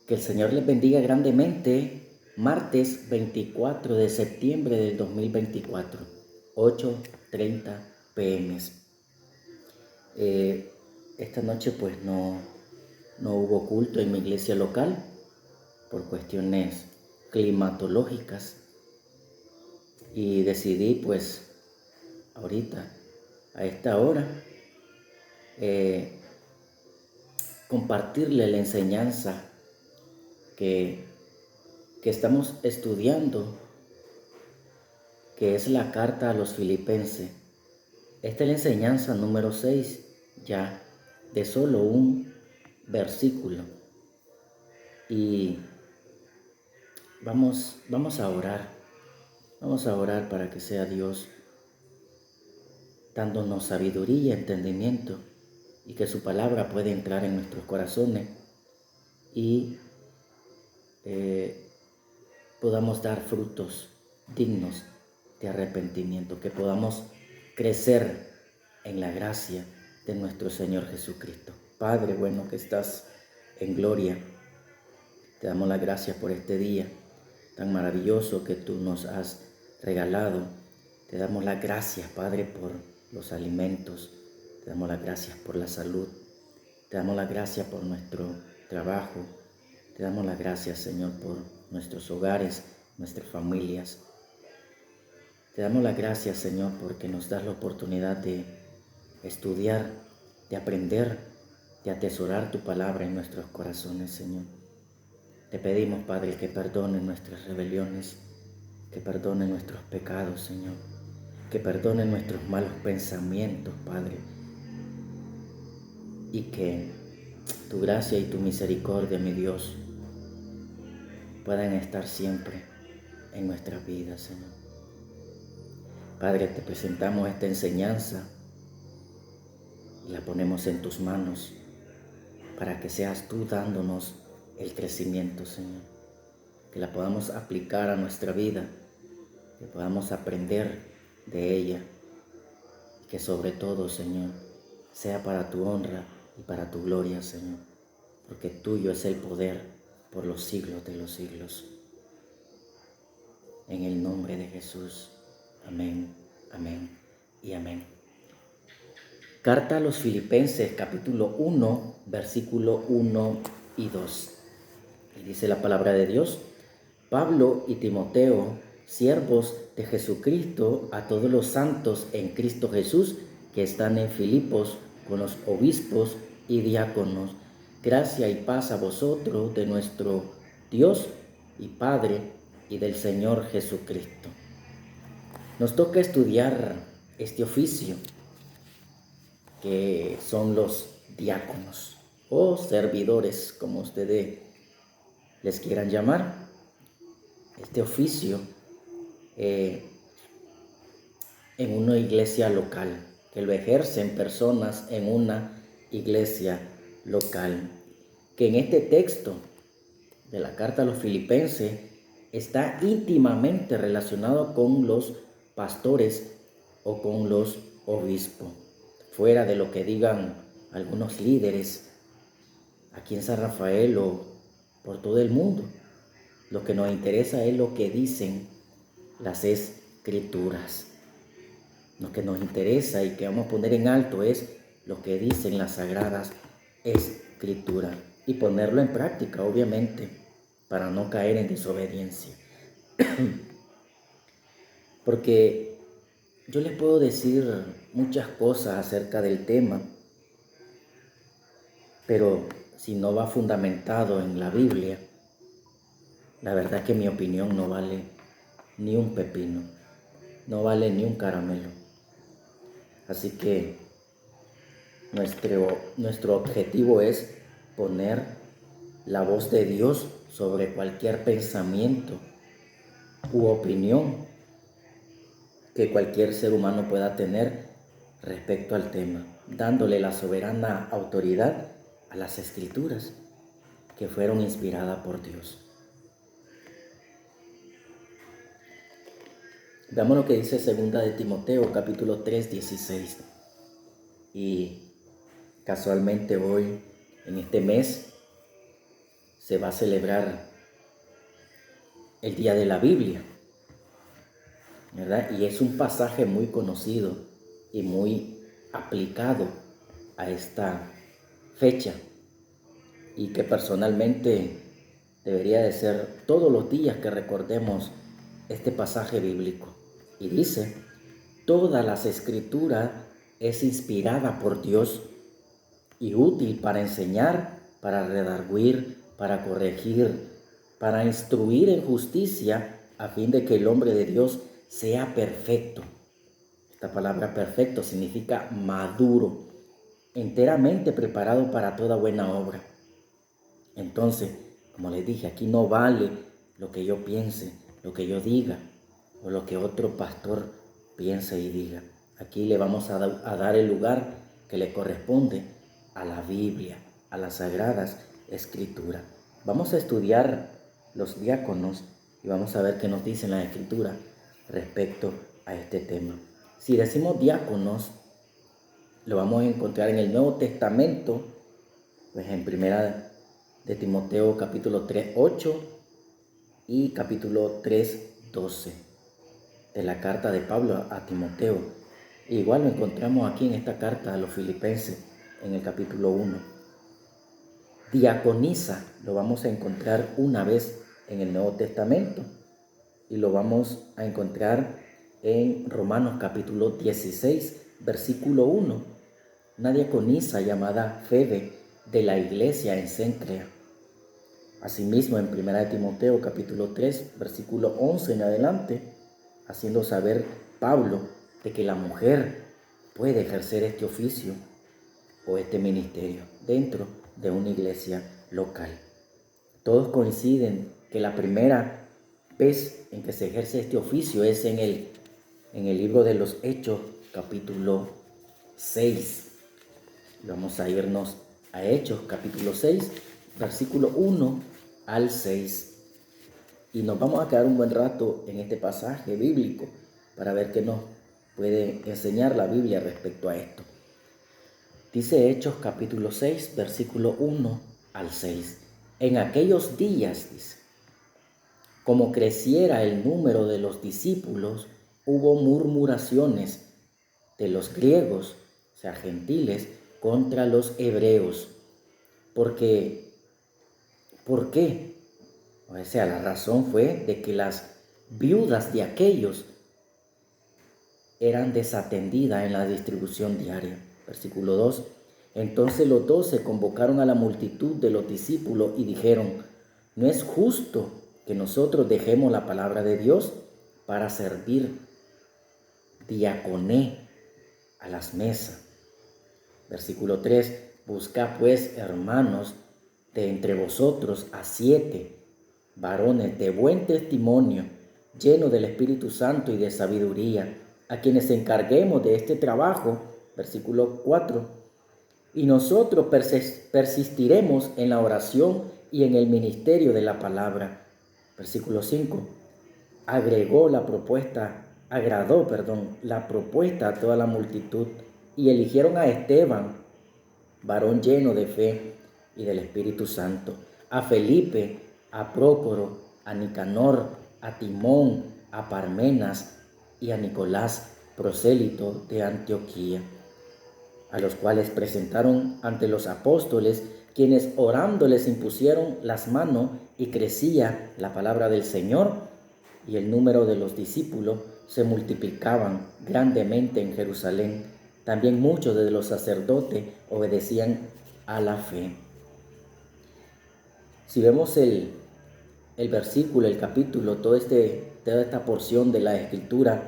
Que el Señor les bendiga grandemente. Martes 24 de septiembre del 2024, 8:30 p.m. Esta noche pues no hubo culto en mi iglesia local por cuestiones climatológicas y decidí pues ahorita a esta hora compartirle la enseñanza que estamos estudiando, que es la carta a los Filipenses. Esta es la enseñanza número 6 ya de solo un versículo. Y vamos a orar. Vamos a orar para que sea Dios dándonos sabiduría y entendimiento y que su palabra pueda entrar en nuestros corazones y podamos dar frutos dignos de arrepentimiento, que podamos crecer en la gracia de nuestro Señor Jesucristo. Padre bueno que estás en gloria, te damos las gracias por este día tan maravilloso que tú nos has regalado. Te damos las gracias, Padre, por los alimentos. Te damos las gracias por la salud. Te damos las gracias por nuestro trabajo. Te damos las gracias, Señor, por nuestros hogares, nuestras familias. Te damos las gracias, Señor, porque nos das la oportunidad de estudiar, de aprender, de atesorar tu palabra en nuestros corazones, Señor. Te pedimos, Padre, que perdone nuestras rebeliones, que perdone nuestros pecados, Señor, que perdone nuestros malos pensamientos, Padre, y que tu gracia y tu misericordia, mi Dios, puedan estar siempre en nuestras vidas, Señor. Padre, te presentamos esta enseñanza y la ponemos en tus manos para que seas tú dándonos el crecimiento, Señor, que la podamos aplicar a nuestra vida, que podamos aprender de ella y que sobre todo, Señor, sea para tu honra y para tu gloria, Señor, porque tuyo es el poder por los siglos de los siglos. En el nombre de Jesús. Amén, amén y amén. Carta a los Filipenses, capítulo 1, versículo 1 y 2. Y dice la palabra de Dios: Pablo y Timoteo, siervos de Jesucristo, a todos los santos en Cristo Jesús que están en Filipos, con los obispos y diáconos. Gracia y paz a vosotros de nuestro Dios y Padre y del Señor Jesucristo. Nos toca estudiar este oficio, que son los diáconos o servidores, como ustedes les quieran llamar. Este oficio en una iglesia local, que lo ejercen personas en una iglesia local, que en este texto de la carta a los Filipenses está íntimamente relacionado con los pastores o con los obispos, fuera de lo que digan algunos líderes aquí en San Rafael o por todo el mundo. Lo que nos interesa es lo que dicen las escrituras. Lo que nos interesa y que vamos a poner en alto es lo que dicen las sagradas escrituras y ponerlo en práctica, obviamente, para no caer en desobediencia. Porque yo les puedo decir muchas cosas acerca del tema, pero si no va fundamentado en la Biblia, la verdad es que mi opinión no vale ni un pepino, no vale ni un caramelo. Así que nuestro objetivo es poner la voz de Dios sobre cualquier pensamiento u opinión que cualquier ser humano pueda tener respecto al tema, dándole la soberana autoridad a las escrituras que fueron inspiradas por Dios. Veamos lo que dice 2 de Timoteo, capítulo 3, 16. Y casualmente hoy, en este mes, se va a celebrar el Día de la Biblia, ¿verdad? Y es un pasaje muy conocido y muy aplicado a esta fecha, y que personalmente debería de ser todos los días que recordemos este pasaje bíblico. Y dice: todas las escrituras es inspirada por Dios y útil para enseñar, para redarguir, para corregir, para instruir en justicia, a fin de que el hombre de Dios sea perfecto. Esta palabra perfecto significa maduro, enteramente preparado para toda buena obra. Entonces, como les dije, aquí no vale lo que yo piense, lo que yo diga o lo que otro pastor piense y diga. Aquí le vamos a dar el lugar que le corresponde a la Biblia, a las Sagradas Escrituras. Vamos a estudiar los diáconos y vamos a ver qué nos dice la Escritura respecto a este tema. Si decimos diáconos, lo vamos a encontrar en el Nuevo Testamento, pues en Primera de Timoteo capítulo 3, 8 y capítulo 3, 12 de la carta de Pablo a Timoteo. Igual lo encontramos aquí en esta carta a los Filipenses en el capítulo 1. Diaconisa lo vamos a encontrar una vez en el Nuevo Testamento y lo vamos a encontrar en Romanos capítulo 16, versículo 1. Una diaconisa llamada Febe de la iglesia en Cencrea. Asimismo, en 1 de Timoteo capítulo 3, versículo 11 en adelante, haciendo saber Pablo de que la mujer puede ejercer este oficio o este ministerio dentro de una iglesia local. Todos coinciden que la primera vez en que se ejerce este oficio es en el libro de los Hechos capítulo 6. Vamos a irnos a Hechos capítulo 6, versículo 1 al 6. Y nos vamos a quedar un buen rato en este pasaje bíblico para ver qué nos puede enseñar la Biblia respecto a esto. Dice Hechos capítulo 6, versículo 1 al 6. En aquellos días, dice, como creciera el número de los discípulos, hubo murmuraciones de los griegos, o sea, gentiles, contra los hebreos. ¿Por qué? O sea, la razón fue de que las viudas de aquellos eran desatendidas en la distribución diaria. Versículo 2. Entonces los 12 convocaron a la multitud de los discípulos y dijeron: no es justo que nosotros dejemos la palabra de Dios para servir diaconé a las mesas. Versículo 3. Busca pues, hermanos, de entre vosotros a 7 varones de buen testimonio, llenos del Espíritu Santo y de sabiduría, a quienes encarguemos de este trabajo. Versículo 4. Y nosotros persistiremos en la oración y en el ministerio de la palabra. Versículo 5. Agradó la propuesta a toda la multitud, y eligieron a Esteban, varón lleno de fe y del Espíritu Santo, a Felipe, a Prócoro, a Nicanor, a Timón, a Parmenas y a Nicolás, prosélito de Antioquía, a los cuales presentaron ante los apóstoles, quienes orando les impusieron las manos, y crecía la palabra del Señor, y el número de los discípulos se multiplicaban grandemente en Jerusalén. También muchos de los sacerdotes obedecían a la fe. Si vemos el versículo, el capítulo, toda esta porción de la Escritura,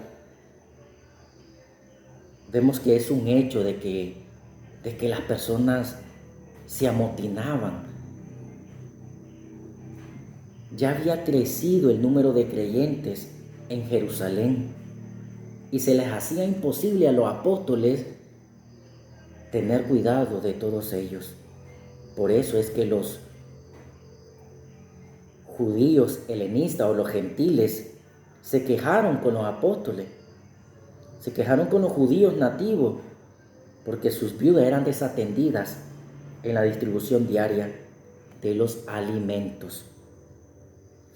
vemos que es un hecho de que las personas se amotinaban. Ya había crecido el número de creyentes en Jerusalén y se les hacía imposible a los apóstoles tener cuidado de todos ellos. Por eso es que los judíos helenistas o los gentiles se quejaron con los apóstoles, se quejaron con los judíos nativos, porque sus viudas eran desatendidas en la distribución diaria de los alimentos.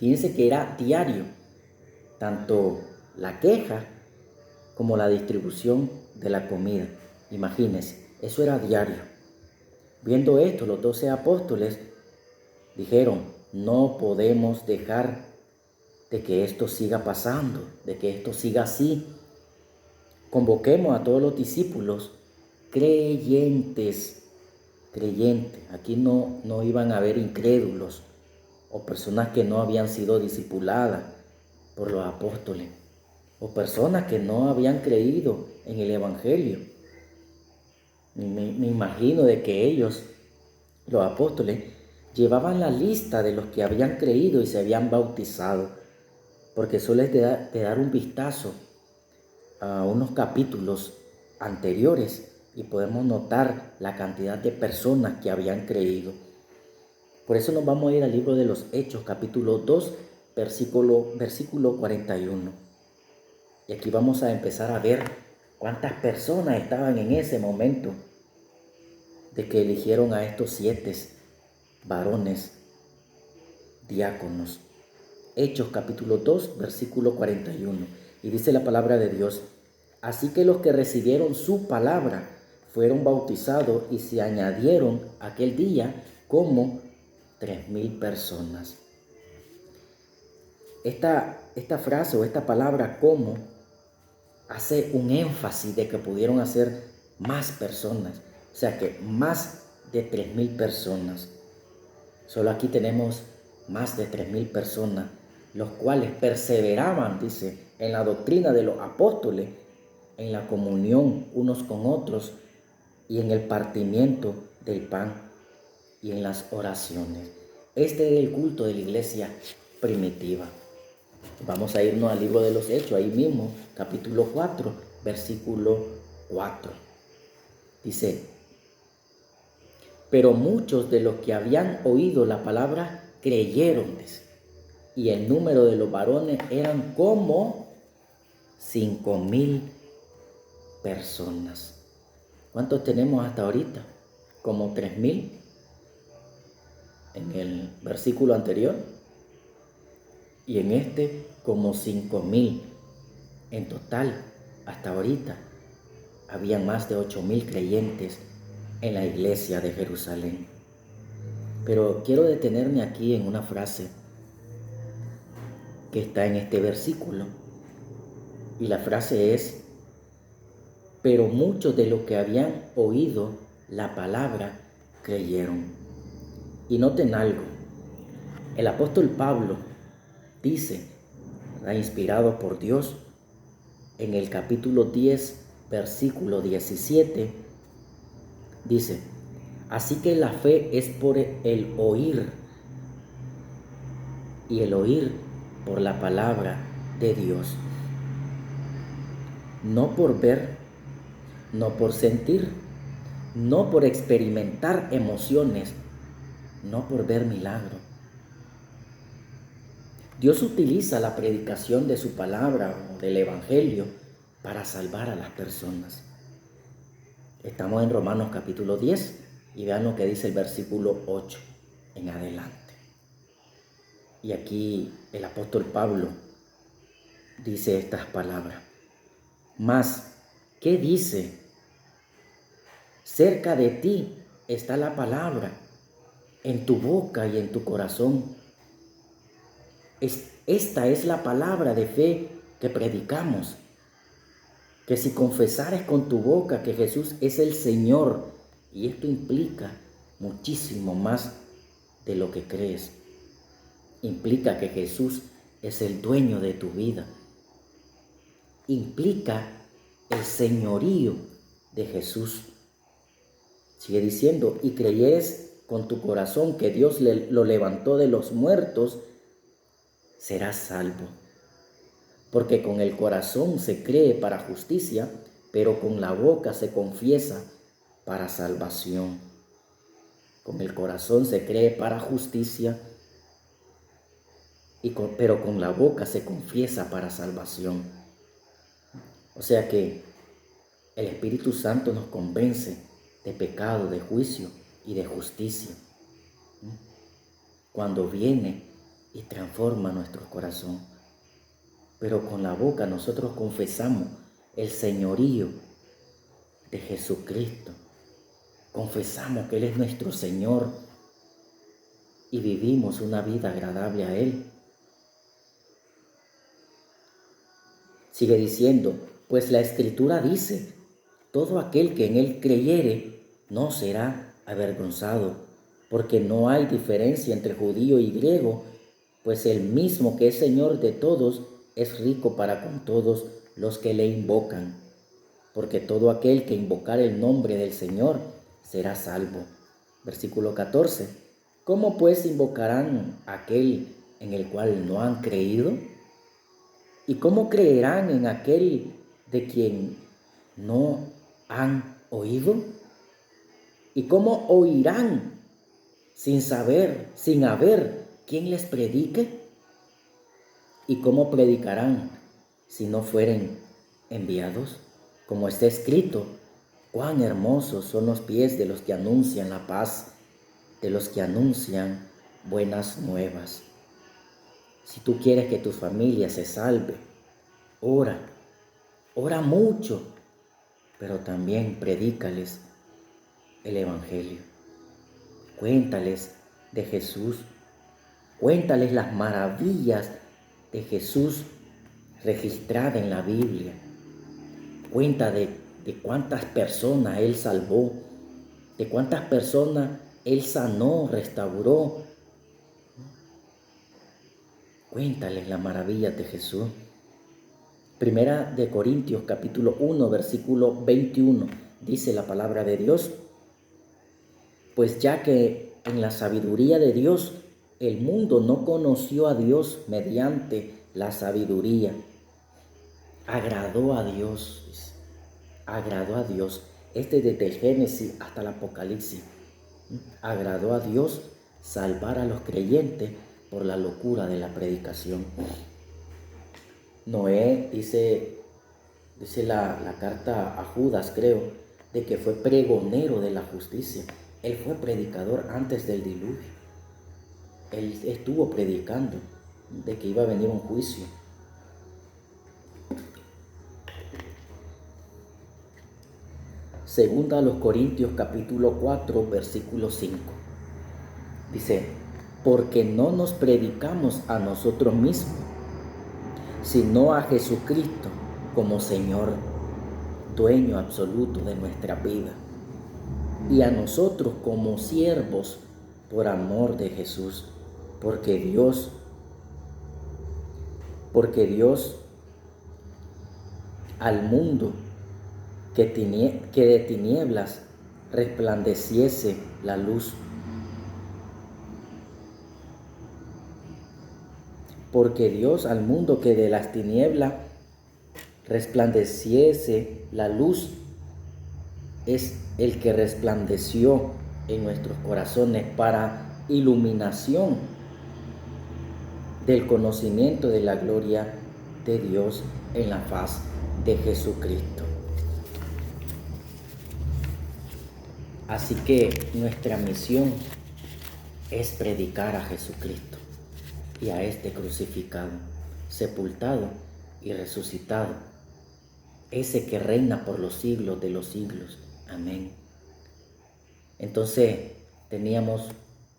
Fíjense que era diario, tanto la queja como la distribución de la comida. Imagínense, eso era diario. Viendo esto, los 12 apóstoles dijeron, no podemos dejar de que esto siga pasando, de que esto siga así. Convoquemos a todos los discípulos creyentes. Aquí no iban a haber incrédulos o personas que no habían sido discipuladas por los apóstoles o personas que no habían creído en el evangelio. Me imagino de que ellos, los apóstoles, llevaban la lista de los que habían creído y se habían bautizado, porque solo es de dar un vistazo a unos capítulos anteriores y podemos notar la cantidad de personas que habían creído. Por eso nos vamos a ir al libro de los Hechos, capítulo 2, versículo 41. Y aquí vamos a empezar a ver cuántas personas estaban en ese momento de que eligieron a estos 7 varones diáconos. Hechos capítulo 2, versículo 41. Y dice la palabra de Dios: así que los que recibieron su palabra fueron bautizados y se añadieron aquel día como 3,000 personas. Esta frase o esta palabra como hace un énfasis de que pudieron hacer más personas. O sea que más de 3,000 personas. Solo aquí tenemos más de 3,000 personas, los cuales perseveraban, dice, en la doctrina de los apóstoles, en la comunión unos con otros y en el partimiento del pan y en las oraciones. Este es el culto de la iglesia primitiva. Vamos a irnos al libro de los Hechos, ahí mismo, capítulo 4, versículo 4. Dice: pero muchos de los que habían oído la palabra creyeron, y el número de los varones eran como 5,000 personas. ¿Cuántos tenemos hasta ahorita? Como 3,000 en el versículo anterior, y en este como 5,000. En total, hasta ahorita, habían más de 8,000 creyentes en la iglesia de Jerusalén. Pero quiero detenerme aquí en una frase que está en este versículo. Y la frase es: pero muchos de los que habían oído la palabra creyeron. Y noten algo, el apóstol Pablo dice, inspirado por Dios, en el capítulo 10, versículo 17, dice: así que la fe es por el oír, y el oír por la palabra de Dios. No por ver, no por sentir, no por experimentar emociones, no por ver milagros. Dios utiliza la predicación de su palabra o del evangelio para salvar a las personas. Estamos en Romanos capítulo 10 y vean lo que dice el versículo 8 en adelante. Y aquí el apóstol Pablo dice estas palabras: mas, ¿qué dice? Cerca de ti está la palabra, en tu boca y en tu corazón. Esta es la palabra de fe que predicamos, que si confesares con tu boca que Jesús es el Señor, y esto implica muchísimo más de lo que crees, implica que Jesús es el dueño de tu vida, implica el señorío de Jesús. Sigue diciendo: y creyeres con tu corazón que Dios lo levantó de los muertos, serás salvo. Porque con el corazón se cree para justicia, pero con la boca se confiesa para salvación. Con el corazón se cree para justicia, pero con la boca se confiesa para salvación. O sea que el Espíritu Santo nos convence de pecado, de juicio y de justicia. cuando viene y transforma nuestro corazón. Pero con la boca nosotros confesamos el señorío de Jesucristo. Confesamos que Él es nuestro Señor y vivimos una vida agradable a Él. Sigue diciendo, pues la Escritura dice, todo aquel que en Él creyere no será avergonzado, porque no hay diferencia entre judío y griego, pues el mismo que es Señor de todos es rico para con todos los que le invocan, porque todo aquel que invocar el nombre del Señor será salvo. Versículo 14. ¿Cómo pues invocarán a aquel en el cual no han creído? ¿Y cómo creerán en aquel de quien no han oído? ¿Y cómo oirán sin saber, sin haber quien les predique? ¿Y cómo predicarán si no fueren enviados? Como está escrito, cuán hermosos son los pies de los que anuncian la paz, de los que anuncian buenas nuevas. Si tú quieres que tu familia se salve, ora mucho, pero también predícales el Evangelio. Cuéntales de Jesús, cuéntales las maravillas de Jesús registradas en la Biblia. Cuenta de cuántas personas Él salvó, de cuántas personas Él sanó, restauró. Cuéntales las maravillas de Jesús. Primera de Corintios capítulo 1 versículo 21 dice la palabra de Dios, pues ya que en la sabiduría de Dios el mundo no conoció a Dios mediante la sabiduría, agradó a Dios, agradó a Dios. Desde el Génesis hasta el Apocalipsis, agradó a Dios salvar a los creyentes por la locura de la predicación. Noé dice la carta a Judas, creo, de que fue pregonero de la justicia. Él fue predicador antes del diluvio. Él estuvo predicando de que iba a venir un juicio. Segunda a los Corintios capítulo 4 versículo 5. Dice, porque no nos predicamos a nosotros mismos, sino a Jesucristo como Señor, dueño absoluto de nuestra vida, y a nosotros como siervos por amor de Jesús, porque Dios al mundo que de tinieblas resplandeciese la luz. Porque Dios al mundo que de las tinieblas resplandeciese la luz es el que resplandeció en nuestros corazones para iluminación del conocimiento de la gloria de Dios en la faz de Jesucristo. Así que nuestra misión es predicar a Jesucristo y a este crucificado, sepultado y resucitado, ese que reina por los siglos de los siglos. Amén. Entonces teníamos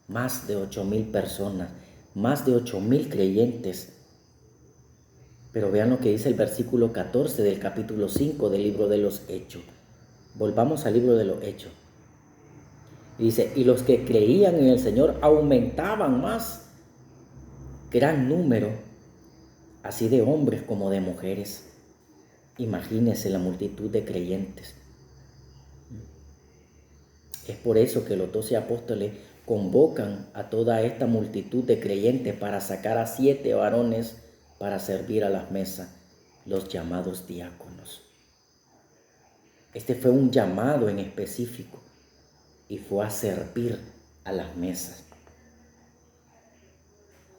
más de 8,000 personas, más de 8,000 creyentes. Pero vean lo que dice el versículo 14 del capítulo 5 del libro de los Hechos. Volvamos al libro de los Hechos. Y dice, y los que creían en el Señor aumentaban más, gran número, así de hombres como de mujeres. Imagínense la multitud de creyentes. Es por eso que los 12 apóstoles convocan a toda esta multitud de creyentes para sacar a 7 varones para servir a las mesas, los llamados diáconos. Este fue un llamado en específico y fue a servir a las mesas.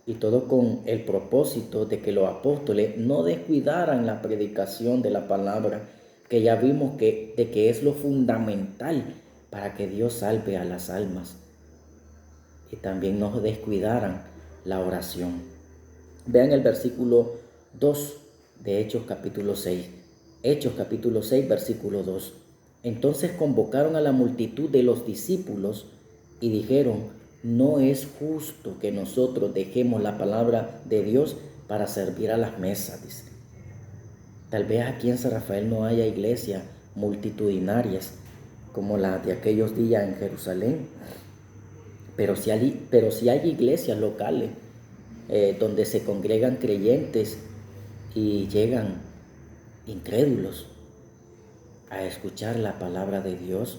Y todo con el propósito de que los apóstoles no descuidaran la predicación de la palabra, que ya vimos de que es lo fundamental para que Dios salve a las almas. y también no descuidaran la oración. Vean el versículo 2 de Hechos capítulo 6. Hechos capítulo 6, versículo 2. Entonces convocaron a la multitud de los discípulos y dijeron: no es justo que nosotros dejemos la palabra de Dios para servir a las mesas, dice. Tal vez aquí en San Rafael no haya iglesias multitudinarias como las de aquellos días en Jerusalén, pero sí hay iglesias locales donde se congregan creyentes y llegan incrédulos a escuchar la palabra de Dios.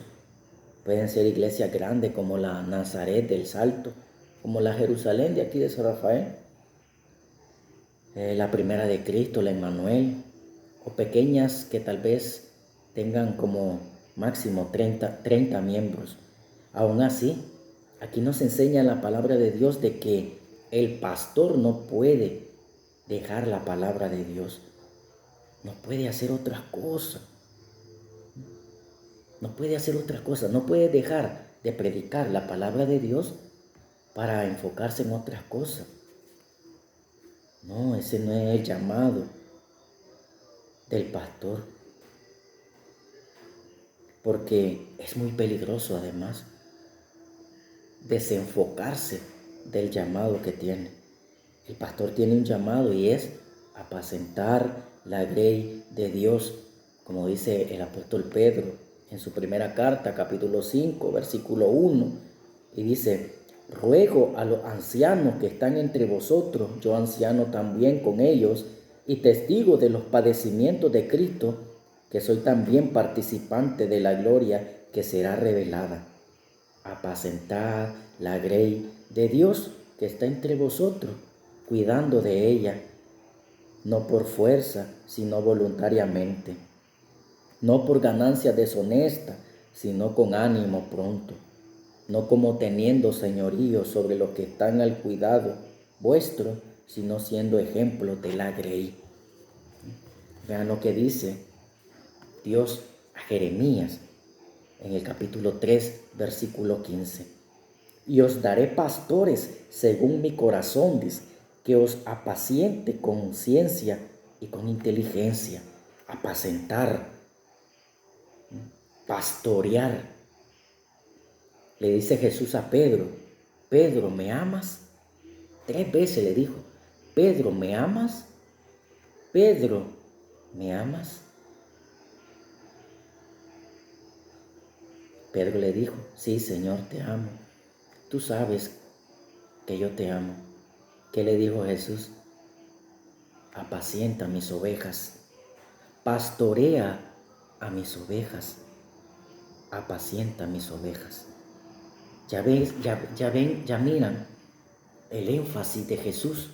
Pueden ser iglesias grandes como la Nazaret del Salto, como la Jerusalén de aquí de San Rafael, la Primera de Cristo, la Emmanuel, o pequeñas que tal vez tengan como máximo 30 miembros. Aún así, aquí nos enseña la palabra de Dios de que el pastor no puede dejar la palabra de Dios, no puede hacer otras cosas. No puede hacer otras cosas, no puede dejar de predicar la palabra de Dios para enfocarse en otras cosas. No, ese no es el llamado del pastor, porque es muy peligroso además desenfocarse del llamado que tiene. El pastor tiene un llamado y es apacentar la grey de Dios, como dice el apóstol Pedro en su primera carta, capítulo 5, versículo 1, y dice: ruego a los ancianos que están entre vosotros, yo anciano también con ellos, y testigo de los padecimientos de Cristo, que soy también participante de la gloria que será revelada. Apacentad la grey de Dios que está entre vosotros, cuidando de ella, no por fuerza, sino voluntariamente, no por ganancia deshonesta, sino con ánimo pronto, no como teniendo señorío sobre los que están al cuidado vuestro, sino siendo ejemplo de la grey. Vean lo que dice Dios a Jeremías en el capítulo 3, versículo 15. Y os daré pastores según mi corazón, dice, que os apaciente con ciencia y con inteligencia. Apacentar, pastorear. Le dice Jesús a Pedro: Pedro, ¿me amas? 3 veces le dijo: Pedro, ¿me amas? Pedro, ¿me amas? Pedro le dijo: sí, Señor, te amo. Tú sabes que yo te amo. ¿Qué le dijo Jesús? Apacienta mis ovejas, pastorea a mis ovejas, apacienta mis ovejas. Ya ven, ya miran el énfasis de Jesús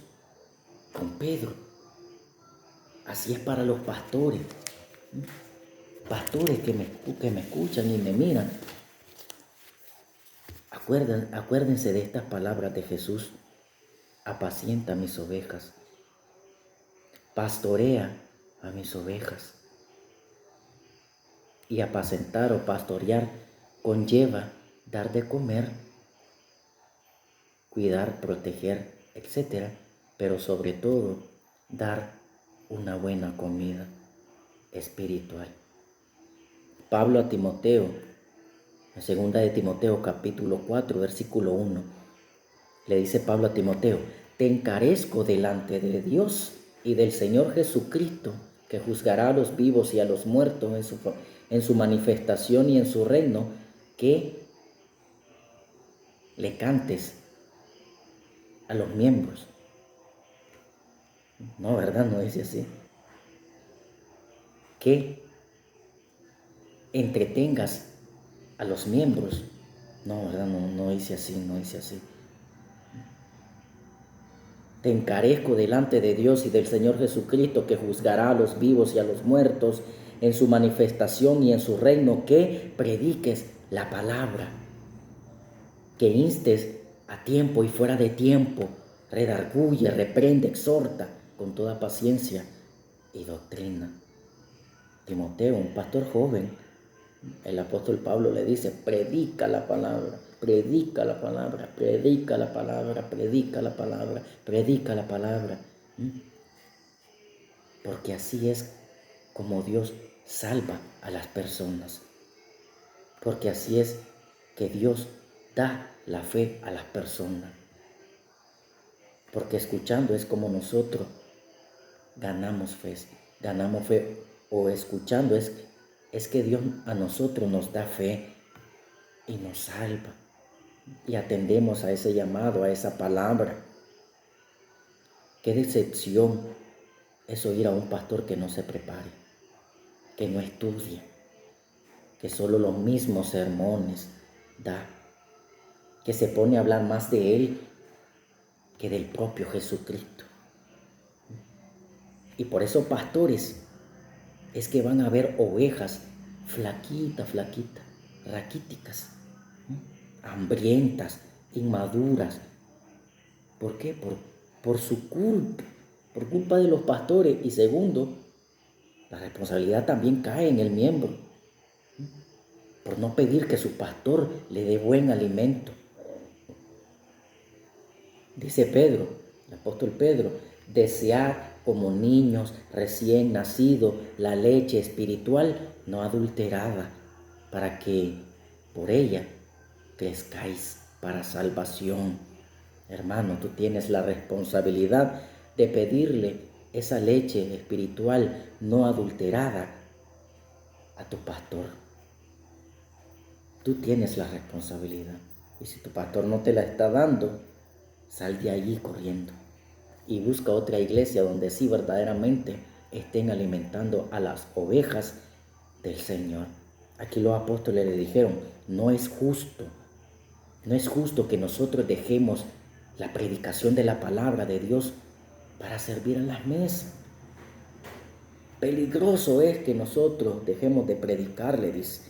con Pedro. Así es para los pastores, pastores que me escuchan y me miran. Acuérdense de estas palabras de Jesús: apacienta mis ovejas, pastorea a mis ovejas. Y apacentar o pastorear conlleva dar de comer, cuidar, proteger, etc. Pero sobre todo, dar una buena comida espiritual. Pablo a Timoteo, en segunda de Timoteo capítulo 4, versículo 1, le dice Pablo a Timoteo: te encarezco delante de Dios y del Señor Jesucristo, que juzgará a los vivos y a los muertos en su manifestación y en su reino, que le cantes a los miembros. No, ¿verdad? No dice así. Que entretengas a los miembros. No, ¿verdad? No dice así, no dice así. Te encarezco delante de Dios y del Señor Jesucristo, que juzgará a los vivos y a los muertos en su manifestación y en su reino, que prediques la palabra, que instes a tiempo y fuera de tiempo, redarguye, reprende, exhorta con toda paciencia y doctrina. Timoteo, un pastor joven, el apóstol Pablo le dice: predica la palabra, predica la palabra, predica la palabra, predica la palabra, predica la palabra. Porque así es como Dios salva a las personas. Porque así es que Dios da la fe a las personas. Porque escuchando es como nosotros ganamos fe, o escuchando es que Dios a nosotros nos da fe y nos salva. Y atendemos a ese llamado, a esa palabra. Qué decepción es oír a un pastor que no se prepare, que no estudie, que solo los mismos sermones da, que se pone a hablar más de él que del propio Jesucristo. Y por eso, pastores, es que van a ver ovejas flaquitas, raquíticas, hambrientas, inmaduras. ¿Por qué? Por su culpa, por culpa de los pastores. Y segundo, la responsabilidad también cae en el miembro, por no pedir que su pastor le dé buen alimento. Dice Pedro, el apóstol Pedro, desead como niños recién nacidos la leche espiritual no adulterada, para que por ella crezcáis para salvación. Hermano, tú tienes la responsabilidad de pedirle esa leche espiritual no adulterada a tu pastor. Tú tienes la responsabilidad. Y si tu pastor no te la está dando, sal de allí corriendo y busca otra iglesia donde sí verdaderamente estén alimentando a las ovejas del Señor. Aquí los apóstoles le dijeron, no es justo que nosotros dejemos la predicación de la palabra de Dios para servir a las mesas. Peligroso es que nosotros dejemos de predicar, le dice.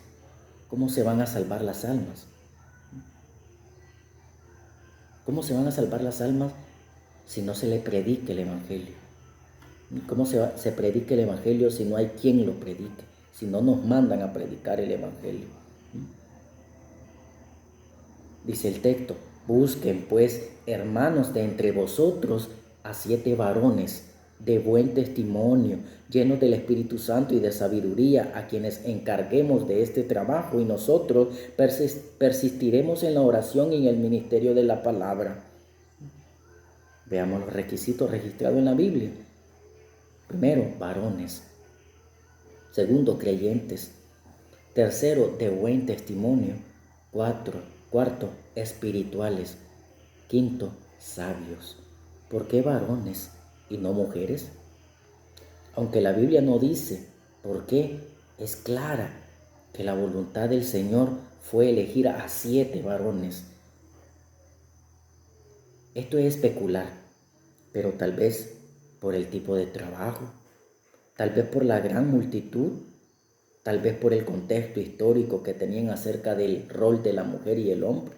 ¿Cómo se van a salvar las almas? ¿Cómo se van a salvar las almas si no se le predique el Evangelio? ¿Cómo se predica el Evangelio si no hay quien lo predique? Si no nos mandan a predicar el Evangelio. Dice el texto, busquen pues, hermanos, de entre vosotros a 7 varones de buen testimonio, llenos del Espíritu Santo y de sabiduría, a quienes encarguemos de este trabajo, y nosotros persistiremos en la oración y en el ministerio de la palabra. Veamos los requisitos registrados en la Biblia. Primero, varones. Segundo, creyentes. Tercero, de buen testimonio. Cuarto, espirituales. Quinto, sabios. ¿Por qué varones y no mujeres? Aunque la Biblia no dice por qué, es clara que la voluntad del Señor fue elegir a 7 varones. Esto es especular, pero tal vez por el tipo de trabajo, tal vez por la gran multitud, tal vez por el contexto histórico que tenían acerca del rol de la mujer y el hombre.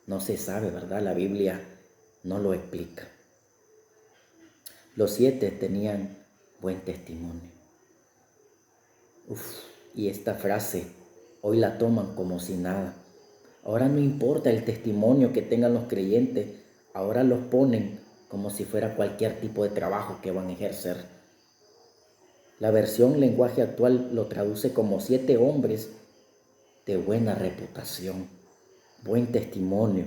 No se sabe, ¿verdad? La Biblia no lo explica. Los 7 tenían buen testimonio. Y esta frase hoy la toman como si nada. Ahora no importa el testimonio que tengan los creyentes, ahora los ponen como si fuera cualquier tipo de trabajo que van a ejercer. La versión lenguaje actual lo traduce como 7 hombres de buena reputación, buen testimonio,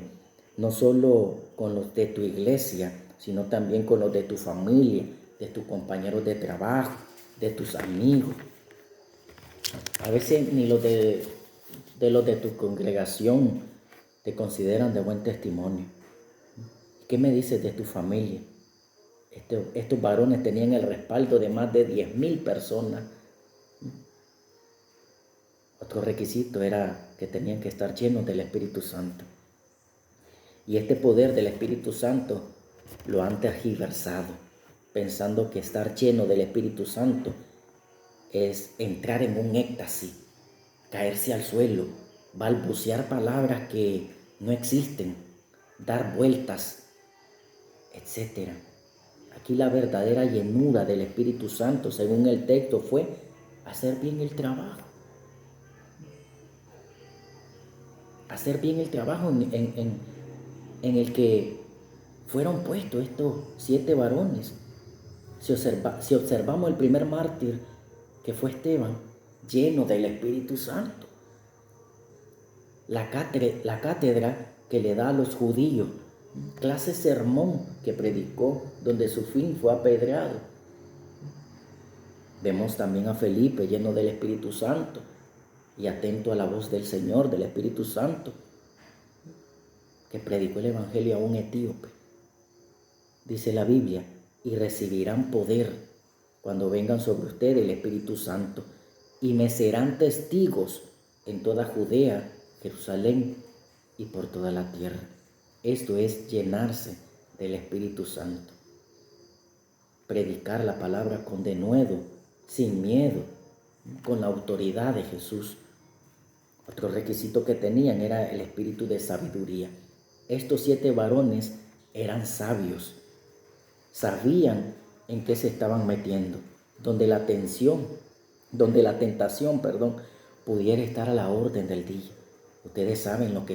no solo con los de tu iglesia, sino también con los de tu familia, de tus compañeros de trabajo, de tus amigos. A veces ni los de tu congregación te consideran de buen testimonio. ¿Qué me dices de tu familia? Estos varones tenían el respaldo de más de 10,000 personas. Otro requisito era que tenían que estar llenos del Espíritu Santo. Y este poder del Espíritu Santo lo han tergiversado, pensando que estar lleno del Espíritu Santo es entrar en un éxtasis, caerse al suelo, balbucear palabras que no existen, dar vueltas, etc. Aquí la verdadera llenura del Espíritu Santo, según el texto, fue hacer bien el trabajo. hacer bien el trabajo en el que fueron puestos estos 7 varones. Si observamos el primer mártir, que fue Esteban, lleno del Espíritu Santo. La cátedra que le da a los judíos, clase sermón que predicó, donde su fin fue apedreado. Vemos también a Felipe lleno del Espíritu Santo y atento a la voz del Señor, del Espíritu Santo, que predicó el Evangelio a un etíope. Dice la Biblia, y recibirán poder cuando vengan sobre ustedes el Espíritu Santo, y me serán testigos en toda Judea, Jerusalén y por toda la tierra. Esto es llenarse del Espíritu Santo. Predicar la palabra con denuedo, sin miedo, con la autoridad de Jesús. Otro requisito que tenían era el espíritu de sabiduría. Estos 7 varones eran sabios, sabían en qué se estaban metiendo, donde la tentación, pudiera estar a la orden del día. Ustedes saben lo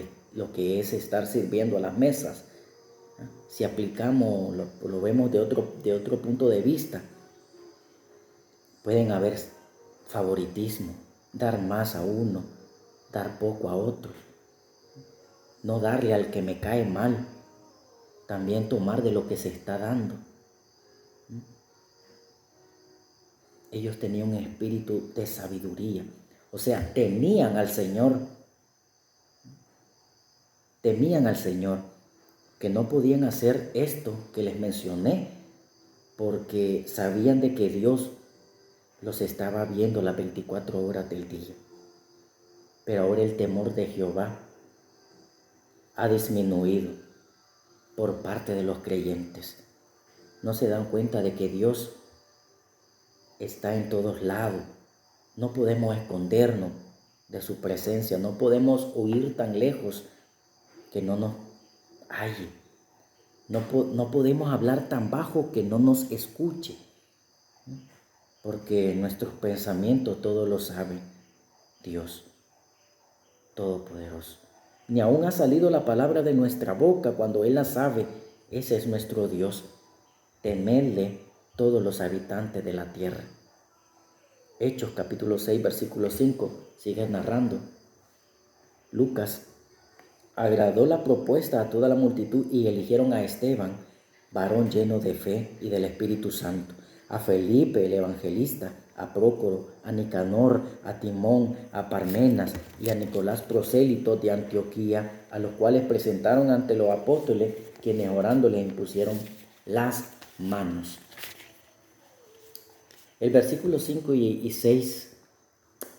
que es estar sirviendo a las mesas. Si aplicamos, lo vemos de otro punto de vista, pueden haber favoritismo, dar más a uno, dar poco a otros, no darle al que me cae mal, también tomar de lo que se está dando. Ellos tenían un espíritu de sabiduría, o sea, temían al Señor, que no podían hacer esto que les mencioné, porque sabían de que Dios los estaba viendo las 24 horas del día. Pero ahora el temor de Jehová ha disminuido por parte de los creyentes. No se dan cuenta de que Dios está en todos lados. No podemos escondernos de su presencia, no podemos huir tan lejos que no nos halle. No podemos hablar tan bajo que no nos escuche, porque nuestros pensamientos todo lo sabe Dios Todopoderoso. Ni aún ha salido la palabra de nuestra boca cuando Él la sabe. Ese es nuestro Dios. Temedle todos los habitantes de la tierra. Hechos capítulo 6, versículo 5, sigue narrando. Lucas: agradó la propuesta a toda la multitud y eligieron a Esteban, varón lleno de fe y del Espíritu Santo, a Felipe el evangelista, a Prócoro, a Nicanor, a Timón, a Parmenas y a Nicolás prosélito de Antioquía, a los cuales presentaron ante los apóstoles, quienes orando les impusieron las manos. El versículo 5 y 6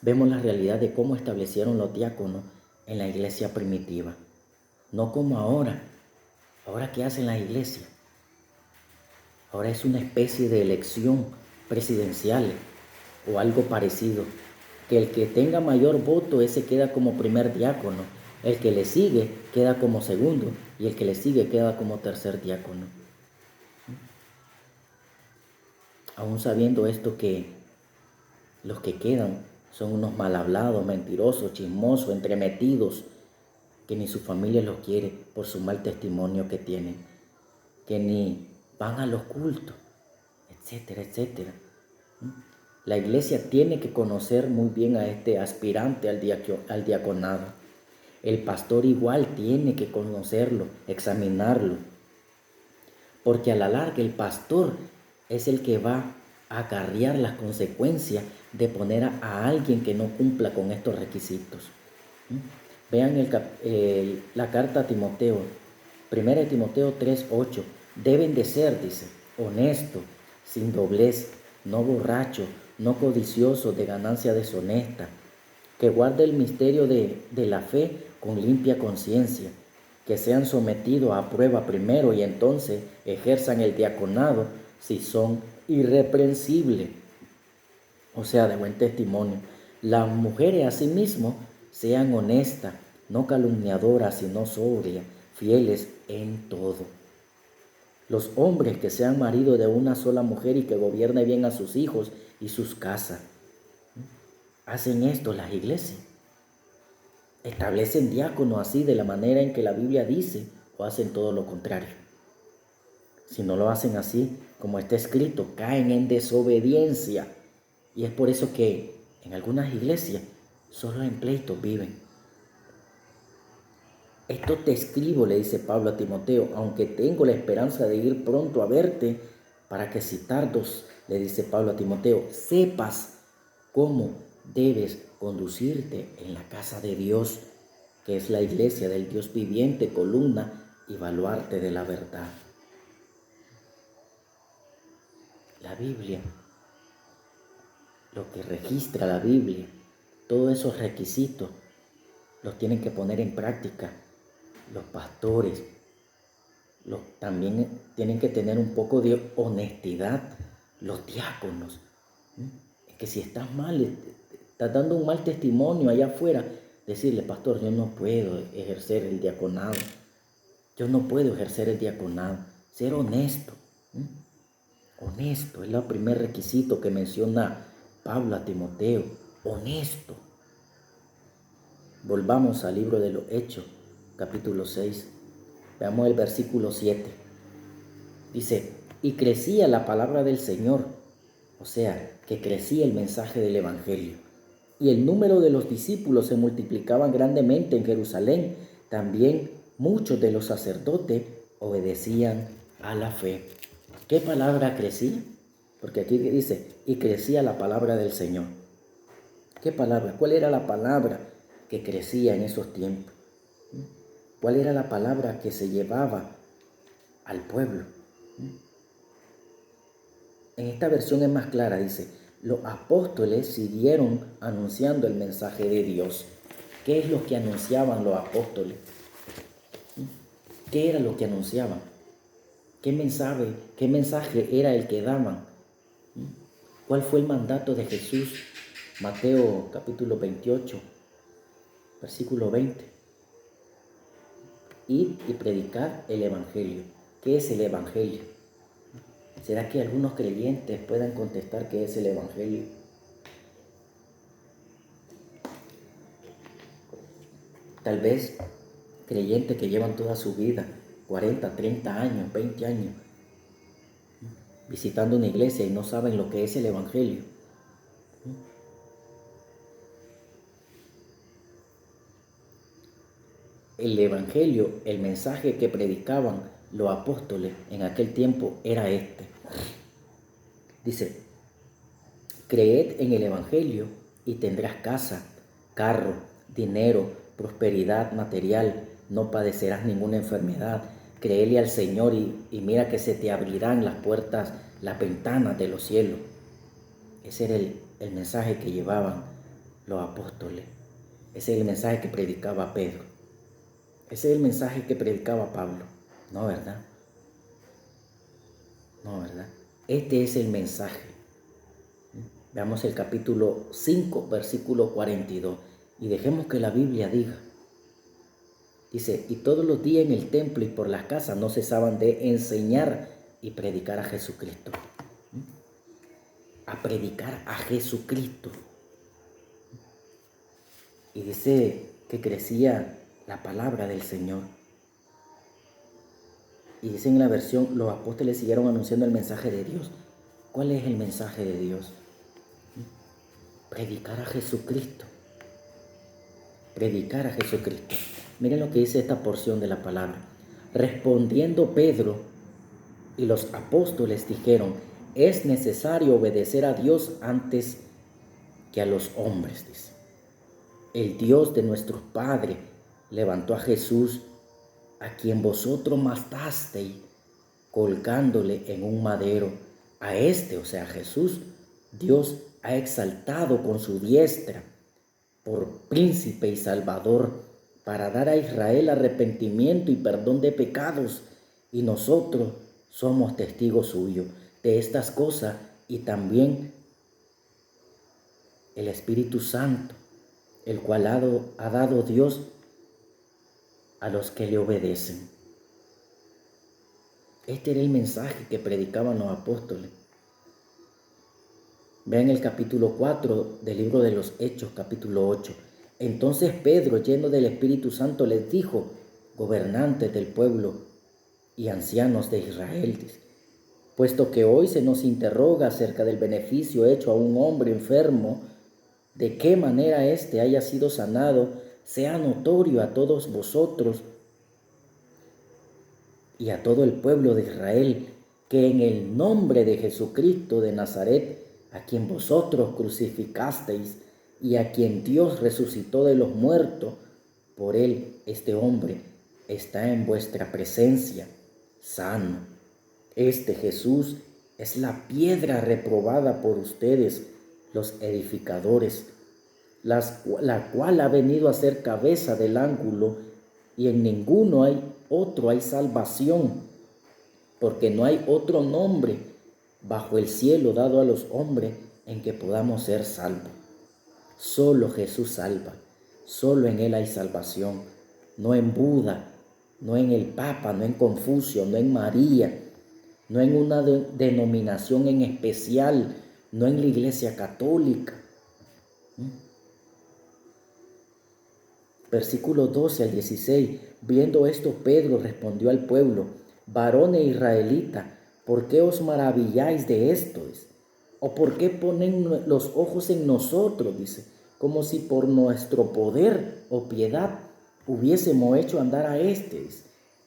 vemos la realidad de cómo establecieron los diáconos en la iglesia primitiva. No como ahora. Ahora, ¿qué hacen las iglesias? Ahora es una especie de elección presidencial o algo parecido, que el que tenga mayor voto, ese queda como primer diácono, el que le sigue queda como segundo y el que le sigue queda como tercer diácono. Aún sabiendo esto, que los que quedan son unos mal hablados, mentirosos, chismosos, entremetidos, que ni su familia los quiere por su mal testimonio que tienen, que ni van a los cultos, etcétera, etcétera. La iglesia tiene que conocer muy bien a este aspirante al diaconado. El pastor igual tiene que conocerlo, examinarlo, porque a la larga el pastor es el que va a acarrear las consecuencias de poner a alguien que no cumpla con estos requisitos. Vean la carta a Timoteo, 1 Timoteo 3:8. Deben de ser, dice, honesto, sin doblez, no borracho, no codicioso de ganancia deshonesta, que guarde el misterio de la fe con limpia conciencia, que sean sometidos a prueba primero y entonces ejerzan el diaconado si son irreprensibles, o sea, de buen testimonio. Las mujeres asimismo sean honestas, no calumniadoras, sino sobrias, fieles en todo. Los hombres que sean maridos de una sola mujer y que gobierne bien a sus hijos y sus casas. ¿Hacen esto las iglesias? establecen diáconos así de la manera en que la Biblia dice, o hacen todo lo contrario. Si no lo hacen así, como está escrito, caen en desobediencia. Y es por eso que en algunas iglesias solo en pleitos viven. Esto te escribo, le dice Pablo a Timoteo, aunque tengo la esperanza de ir pronto a verte, para que si tardos, le dice Pablo a Timoteo, sepas cómo debes conducirte en la casa de Dios, que es la iglesia del Dios viviente, columna y baluarte de la verdad. La Biblia, lo que registra la Biblia, todos esos requisitos los tienen que poner en práctica los pastores. También tienen que tener un poco de honestidad los diáconos. Es que si estás mal, estás dando un mal testimonio allá afuera, decirle, pastor, yo no puedo ejercer el diaconado. Yo no puedo ejercer el diaconado. Ser honesto. Honesto es el primer requisito que menciona Pablo a Timoteo. Honesto. Volvamos al libro de los Hechos, capítulo 6. Veamos el versículo 7. Dice, y crecía la palabra del Señor, o sea, que crecía el mensaje del Evangelio. Y el número de los discípulos se multiplicaban grandemente en Jerusalén. También muchos de los sacerdotes obedecían a la fe. ¿Qué palabra crecía? Porque aquí dice, y crecía la palabra del Señor. ¿Qué palabra? ¿Cuál era la palabra que crecía en esos tiempos? ¿Cuál era la palabra que se llevaba al pueblo? En esta versión es más clara, dice, los apóstoles siguieron anunciando el mensaje de Dios. ¿Qué es lo que anunciaban los apóstoles? ¿Qué era lo que anunciaban? ¿Qué mensaje era el que daban? ¿Cuál fue el mandato de Jesús? Mateo capítulo 28, versículo 20. Ir y predicar el Evangelio. ¿Qué es el Evangelio? ¿Será que algunos creyentes puedan contestar qué es el Evangelio? Tal vez creyentes que llevan toda su vida, 40, 30 años, 20 años, visitando una iglesia y no saben lo que es el Evangelio. El Evangelio, el mensaje que predicaban los apóstoles en aquel tiempo era este. Dice, creed en el Evangelio y tendrás casa, carro, dinero, prosperidad material, no padecerás ninguna enfermedad. Créele al Señor y mira que se te abrirán las puertas, las ventanas de los cielos. Ese era el mensaje que llevaban los apóstoles. Ese es el mensaje que predicaba Pedro. Ese es el mensaje que predicaba Pablo. No, ¿verdad? No, ¿verdad? Este es el mensaje. Veamos el capítulo 5, versículo 42. Y dejemos que la Biblia diga. Dice, y todos los días en el templo y por las casas no cesaban de enseñar y predicar a Jesucristo. A predicar a Jesucristo. Y dice que crecía la palabra del Señor. Y dice en la versión, los apóstoles siguieron anunciando el mensaje de Dios. ¿Cuál es el mensaje de Dios? Predicar a Jesucristo. Predicar a Jesucristo. Miren lo que dice esta porción de la palabra. Respondiendo Pedro y los apóstoles dijeron, es necesario obedecer a Dios antes que a los hombres, dice. El Dios de nuestros padres levantó a Jesús, a quien vosotros matasteis, colgándole en un madero. A este, o sea, Jesús, Dios ha exaltado con su diestra por príncipe y salvador, para dar a Israel arrepentimiento y perdón de pecados, y nosotros somos testigos suyos de estas cosas, y también el Espíritu Santo, el cual ha dado Dios a los que le obedecen. Este era el mensaje que predicaban los apóstoles. Vean el capítulo 4 del libro de los Hechos, capítulo 8. Entonces Pedro, lleno del Espíritu Santo, les dijo: gobernantes del pueblo y ancianos de Israel, puesto que hoy se nos interroga acerca del beneficio hecho a un hombre enfermo, de qué manera éste haya sido sanado, sea notorio a todos vosotros y a todo el pueblo de Israel, que en el nombre de Jesucristo de Nazaret, a quien vosotros crucificasteis y a quien Dios resucitó de los muertos, por él este hombre está en vuestra presencia sano. Este Jesús es la piedra reprobada por ustedes, los edificadores, la cual ha venido a ser cabeza del ángulo, y en ninguno hay salvación, porque no hay otro nombre bajo el cielo dado a los hombres en que podamos ser salvos. Solo Jesús salva, solo en Él hay salvación, no en Buda, no en el Papa, no en Confucio, no en María, no en una denominación en especial, no en la Iglesia Católica. Versículos 12 al 16. Viendo esto, Pedro respondió al pueblo: varones israelitas, ¿por qué os maravilláis de esto? ¿O por qué ponen los ojos en nosotros? Dice, como si por nuestro poder o piedad hubiésemos hecho andar a este.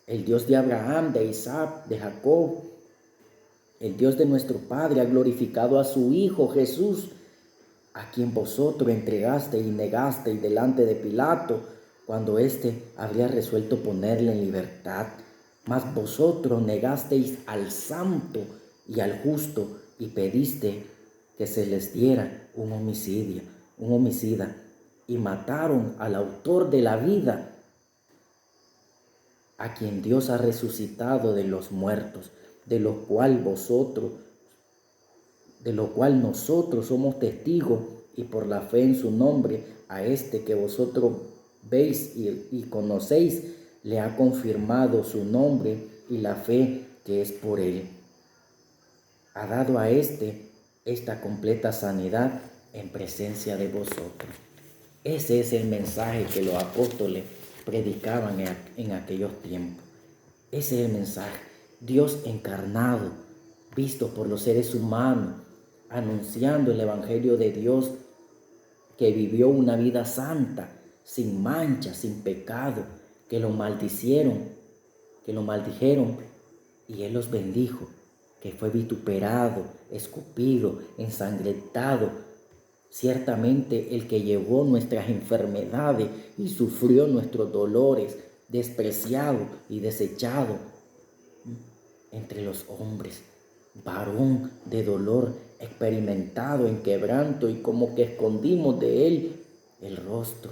El Dios de Abraham, de Isaac, de Jacob, el Dios de nuestro Padre, ha glorificado a su Hijo Jesús, a quien vosotros entregasteis y negasteis delante de Pilato, cuando éste habría resuelto ponerle en libertad. Mas vosotros negasteis al santo y al justo, y pediste que se les diera un homicida, y mataron al autor de la vida, a quien Dios ha resucitado de los muertos, de lo cual nosotros somos testigos, y por la fe en su nombre, a este que vosotros veis y conocéis, le ha confirmado su nombre y la fe que es por él. Ha dado a esta completa sanidad en presencia de vosotros. Ese es el mensaje que los apóstoles predicaban en aquellos tiempos. Ese es el mensaje. Dios encarnado, visto por los seres humanos, anunciando el Evangelio de Dios, que vivió una vida santa, sin mancha, sin pecado, que lo maldijeron, y Él los bendijo, que fue vituperado, escupido, ensangrentado. Ciertamente el que llevó nuestras enfermedades y sufrió nuestros dolores, despreciado y desechado entre los hombres, varón de dolor, experimentado en quebranto, y como que escondimos de él el rostro.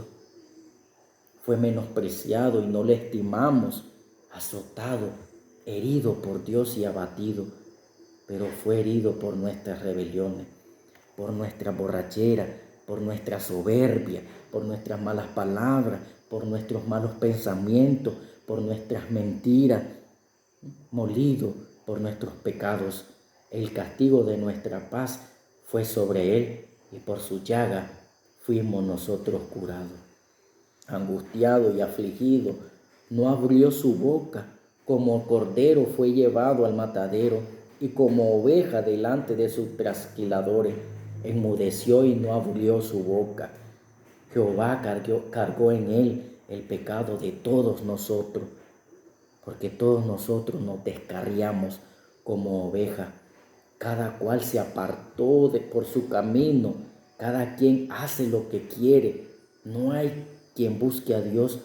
Fue menospreciado y no le estimamos, azotado, herido por Dios y abatido, pero fue herido por nuestras rebeliones, por nuestra borrachera, por nuestra soberbia, por nuestras malas palabras, por nuestros malos pensamientos, por nuestras mentiras, molido por nuestros pecados. El castigo de nuestra paz fue sobre él, y por su llaga fuimos nosotros curados. Angustiado y afligido, no abrió su boca. Como cordero fue llevado al matadero, y como oveja delante de sus trasquiladores, enmudeció y no abrió su boca. Jehová cargó en él el pecado de todos nosotros, porque todos nosotros nos descarriamos como oveja. Cada cual se apartó por su camino, cada quien hace lo que quiere. No hay quien busque a Dios,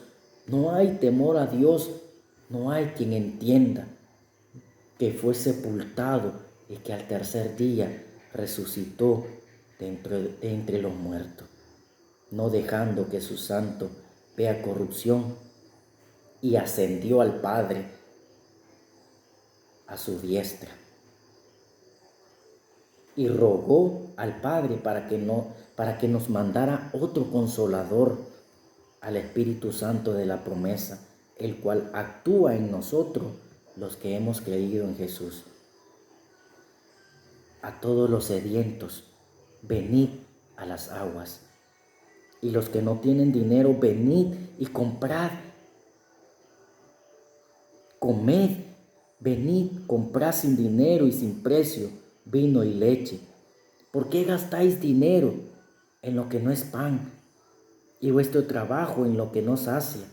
no hay temor a Dios, no hay quien entienda que fue sepultado y que al tercer día resucitó de entre los muertos, no dejando que su santo vea corrupción, y ascendió al Padre a su diestra, y rogó al Padre para que nos mandara otro consolador, al Espíritu Santo de la promesa, el cual actúa en nosotros los que hemos creído en Jesús. A todos los sedientos, venid a las aguas. Y los que no tienen dinero, venid y comprad. Comed, venid, comprad sin dinero y sin precio vino y leche. ¿Por qué gastáis dinero en lo que no es pan y vuestro trabajo en lo que no sacia?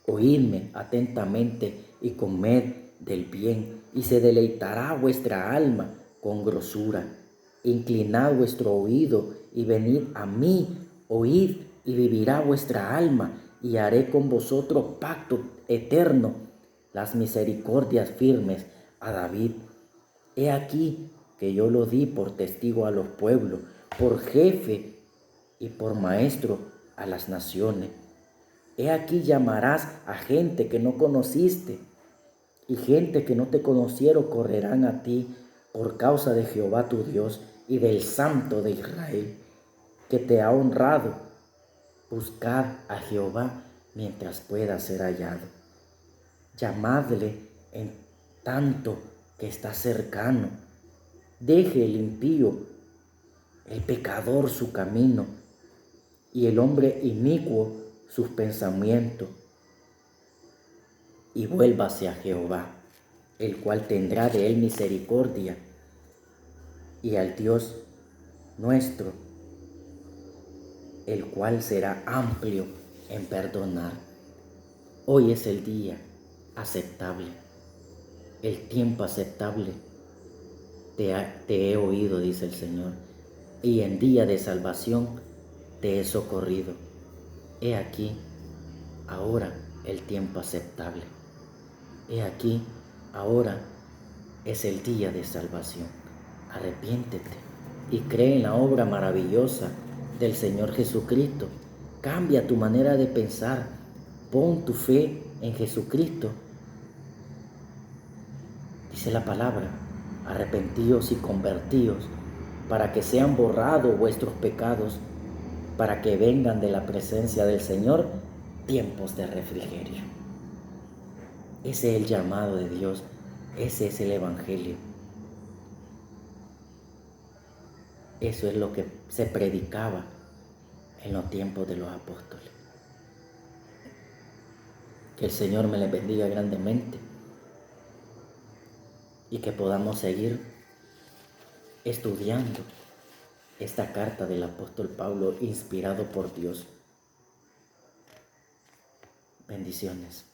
Oídme atentamente y comed del bien, y se deleitará vuestra alma con grosura. Inclinad vuestro oído y venid a mí, oíd y vivirá vuestra alma, y haré con vosotros pacto eterno, las misericordias firmes a David. He aquí que yo lo di por testigo a los pueblos, por jefe y por maestro a las naciones. He aquí llamarás a gente que no conociste, y gente que no te conocieron correrán a ti por causa de Jehová tu Dios y del Santo de Israel, que te ha honrado. Buscad a Jehová mientras pueda ser hallado. Llamadle en tanto que está cercano. Deje el impío, el pecador su camino, y el hombre inicuo sus pensamientos, y vuélvase a Jehová, el cual tendrá de él misericordia, y al Dios nuestro, el cual será amplio en perdonar. Hoy es el día aceptable, el tiempo aceptable. Te he oído, dice el Señor, y en día de salvación te he socorrido. He aquí, ahora el tiempo aceptable. He aquí, ahora es el día de salvación. Arrepiéntete y cree en la obra maravillosa del Señor Jesucristo. Cambia tu manera de pensar. Pon tu fe en Jesucristo. Dice la palabra, arrepentíos y convertíos para que sean borrados vuestros pecados, para que vengan de la presencia del Señor tiempos de refrigerio. Ese es el llamado de Dios, ese es el Evangelio. Eso es lo que se predicaba en los tiempos de los apóstoles. Que el Señor me les bendiga grandemente y que podamos seguir estudiando esta carta del apóstol Pablo inspirado por Dios. Bendiciones.